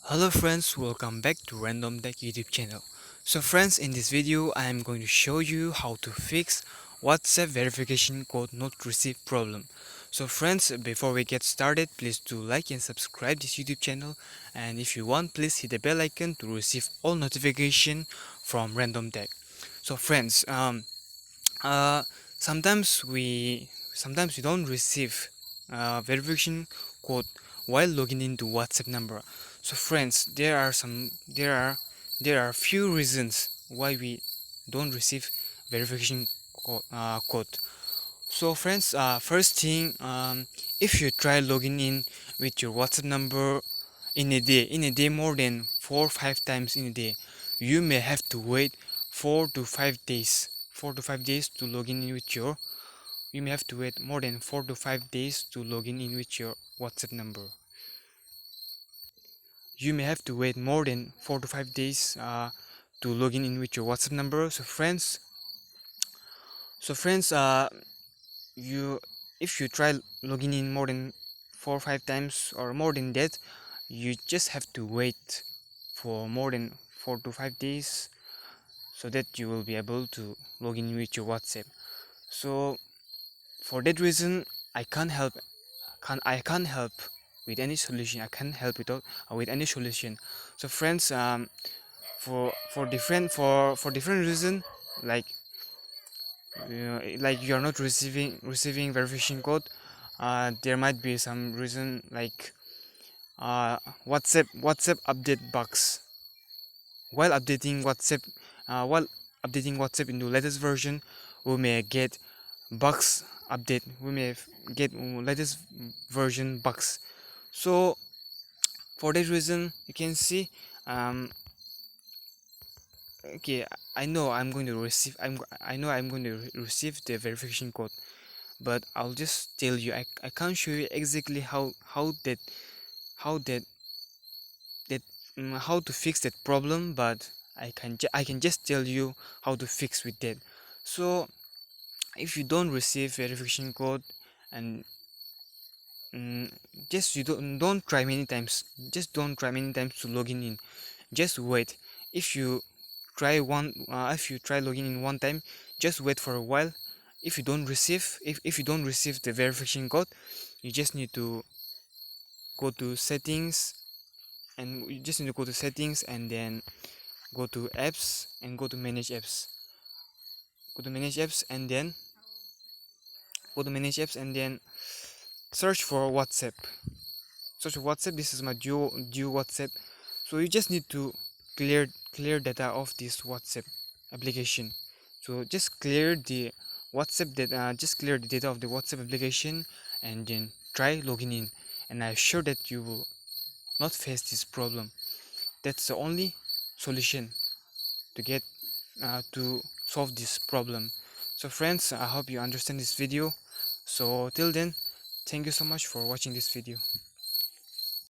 Hello friends, welcome back to Random Tech YouTube channel. So friends, in this video I am going to show you how to fix WhatsApp verification code not received problem. So friends, before we get started, please do like and subscribe this YouTube channel, and if you want, please hit the bell icon to receive all notification from Random Tech. So friends, uh, sometimes we don't receive verification code while logging into WhatsApp number. So friends, there are few reasons why we don't receive verification code. So friends, first thing, if you try logging in with your WhatsApp number in a day more than 4 or 5 times in a day, you may have to wait 4 to 5 days to log in with your you may have to wait more than 4 to 5 days to log in with your WhatsApp number. You may have to wait more than 4 to 5 days to log in with your WhatsApp number. So friends, you if you try logging in more than 4 or 5 times or more than that, you just have to wait for more than 4 to 5 days so that you will be able to log in with your WhatsApp. So for that reason, I can't help I can't help with any solution. I can't help with any solution. So friends, for different reason, like like you are not receiving verification code. There might be some reason like uh, WhatsApp update bugs while updating WhatsApp while updating WhatsApp into latest version. We may get bugs update. We may get latest version bugs. So for that reason, you can see, um, okay, I know I'm going to receive. I know I'm going to receive the verification code, but I'll just tell you. I can't show you exactly how that that how to fix that problem, but I can just tell you how to fix with that. So if you don't receive verification code, and mm, just you don't try many times. Just don't try many times to log in. Just wait. If you if you try logging in one time, just wait for a while. If you don't receive the verification code, you just need to go to settings, and you just need to go to settings and then go to apps and go to manage apps and then search for WhatsApp. Search for WhatsApp. This is my duo WhatsApp. So you just need to clear data of this WhatsApp application. So just clear the just clear the data of the WhatsApp application, and then try logging in, and I'm sure that you will not face this problem. That's the only solution to get to solve this problem. So friends, I hope you understand this video. So till then, thank you so much for watching this video.